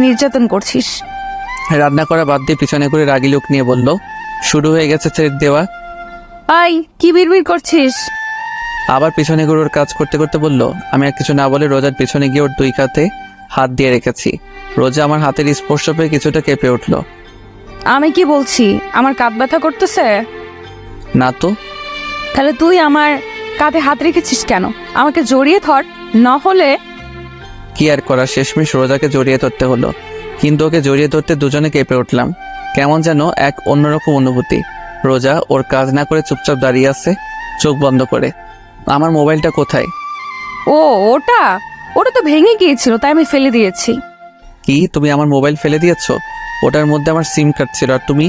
নির্যাতন করছিস। রান্না করা বাদ দিয়ে পিছনে করে রাগী লোক নিয়ে বলল, শুরু হয়ে গেছে ছেড়ে দেওয়া। আই কি বিড়বিড় করছিস? আবার পিছনে করে ওর কাজ করতে করতে বলল। আমি আর কিছু না বলে রোজার পিছনে গিয়ে ওর দুই কাঁধে হাত দিয়ে রেখেছি। রোজা আমার হাতের স্পর্শ পেয়ে কিছুটা কেঁপে উঠল। আমি কি বলছি, আমার কাঁধ ব্যথা করতেছে? না তো। তাহলে তুই আমার কাঁধে হাত রেখেছিস কেন? আমাকে জড়িয়ে ধর, না হলে। কি আর করা, শেষমেশ রোজাকে জড়িয়ে ধরতে হলো। কিন্তু ওকে জড়িয়ে ধরতে দুজনে কেঁপে উঠলাম। কেমন যেন এক অন্যরকম অনুভূতি। রোজা ওর কাজ না করে চুপচাপ দাঁড়িয়ে আছে, চোখ বন্ধ করে। আমার মোবাইলটা কোথায়? ও ওটা ওটা তো ভেঙে গিয়েছিল, তাই আমি ফেলে দিয়েছি। কি, তুমি আমার মোবাইল ফেলে দিয়েছো? ওটার মধ্যে আমার সিম কার্ড ছিল আর তুমি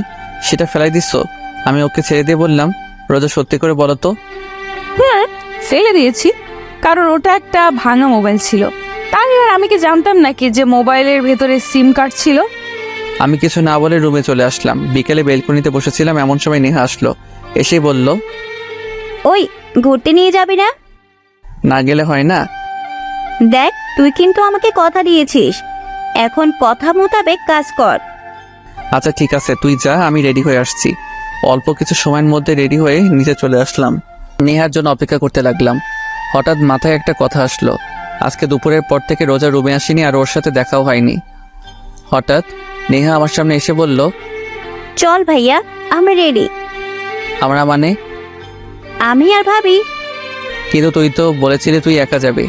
সেটা ফেলাই দিছো? আমি ওকে ছেড়ে দিয়ে বললাম, রোজা সত্যি করে বলো তো। হ্যাঁ, ফেলে দিয়েছি, কারণ ওটা একটা ভাঙা মোবাইল ছিল। তাই আর আমি কি জানতাম নাকি যে মোবাইলের ভেতরে সিম কার্ড ছিল? আমি কিছু না বলে রুমে চলে আসলাম। বিকেলে বেলকনিতে বসেছিলাম, এমন সময় নেহা আসলো। এসেই বলল, ওই ঘুরতে নিয়ে যাবি না? না গেলে হয় না? দেখ, তুই কিন্তু আমাকে কথা দিয়েছিস, এখন কথা মোতাবেক কাজ কর। আচ্ছা ঠিক আছে, তুই যা, আমি রেডি হয়ে আসছি। অল্প কিছু সময়ের মধ্যে রেডি হয়ে নিচে চলে আসলাম। নেহার জন্য অপেক্ষা করতে লাগলাম। হঠাৎ মাথায় একটা কথা আসলো। আজকে দুপুরের পর থেকে রোজা রুমে আসেনি আর ওর সাথে দেখাও হয়নি। হঠাৎ নেহা আমার সামনে এসে বলল, চল ভাইয়া, আমরা রেডি। আমরা মানে? আমি আর ভাবি। কিন্তু তুই তো বলেছিলি তুই একা যাবি।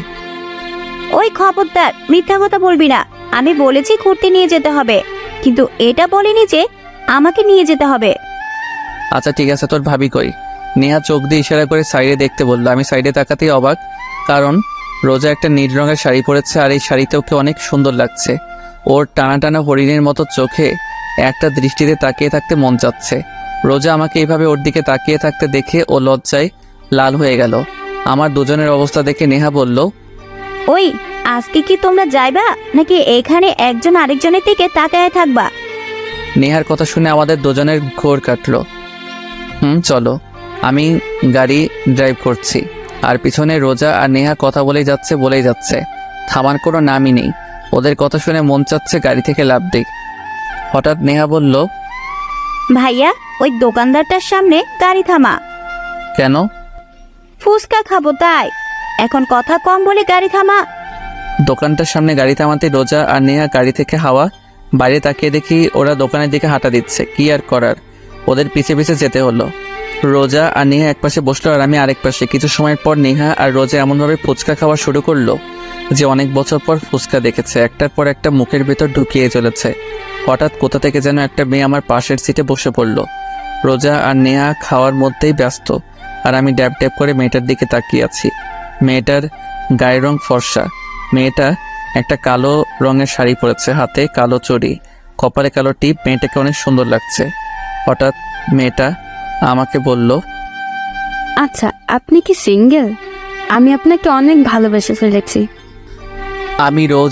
ওই খবরদার, মিথ্যা কথা বলবি না। আমি বলেছি ঘুরতে নিয়ে যেতে হবে, কিন্তু এটা বলিনি যে আমাকে নিয়ে যেতে হবে। আচ্ছা ঠিক আছে, তোর ভাবি কই? নেহা চোখ দিয়ে ইশারা করে সাইডে দেখতে বললো। আমি সাইডে তাকাতেই অবাক, কারণ রোজা একটা নীল রঙের শাড়ি পরেছে আর এই শাড়িতে ওকে অনেক সুন্দর লাগছে। ওর টানা টানা হরিণের মতো চোখে একটা দৃষ্টিতে তাকিয়ে থাকতে মন চাচ্ছে। রোজা আমাকে এইভাবে ওর দিকে তাকিয়ে থাকতে দেখে ও লজ্জায় লাল হয়ে গেল। আমার দুজনের অবস্থা দেখে নেহা বলল, ওই আজকে কি তোমরা যাইবা নাকি এখানে একজন আরেকজনের দিকে তাকায় থাকবা? নেহার কথা শুনে আমাদের দুজনের ঘোর কাটলো। চলো। আমি গাড়ি ড্রাইভ করছি আর পিছনে রোজা আর নেহা কথা বলেই যাচ্ছে। থামার কোনো নামই নেই। ওদের কথা শুনে মন চাচ্ছে গাড়ি থেকে লাফ দিই। হঠাৎ নেহা বলল, ভাইয়া, ওই দোকানদারটার সামনে গাড়ি থামা। কেন? ফুচকা খাবো তাই। এখন কথা কম বলে গাড়ি থামা। দোকানটার সামনে গাড়ি থামাতে রোজা আর নেহা গাড়ি থেকে হাওয়া বাইরে তাকিয়ে দেখি ওরা দোকানের দিকে হাঁটা দিচ্ছে। কি আর করার, ওদের পিছে পিছে যেতে হলো। রোজা আর নেহা একপাশে বসলো আর আমি আরেক পাশে। কিছু সময়ের পর নেহা আর রোজা এমনভাবে ফুচকা খাওয়া শুরু করলো যে অনেক বছর পর ফুচকা দেখেছে। একটার পর একটা মুখের ভেতর ঢুকিয়ে চলেছে। হঠাৎ কোথা থেকে যেন একটা মেয়ে আমার পাশের সিটে বসে পড়লো। রোজা আর নেহা খাওয়ার মধ্যেই ব্যস্ত আর আমি ড্যাব ড্যাব করে মেয়েটার দিকে তাকিয়ে আছি। মেয়েটার গায়ের রং ফর্সা। মেয়েটা একটা কালো রঙের শাড়ি পরেছে, হাতে কালো চড়ি, কপালে কালো টিপ। মেয়েটাকে অনেক সুন্দর লাগছে। হঠাৎ মেয়েটা আমাকে বলল, আচ্ছা, আপনি কি সিঙ্গেল? আমি আপনাকে অনেক ভালোবেসে ফেলেছি। আমি রোজ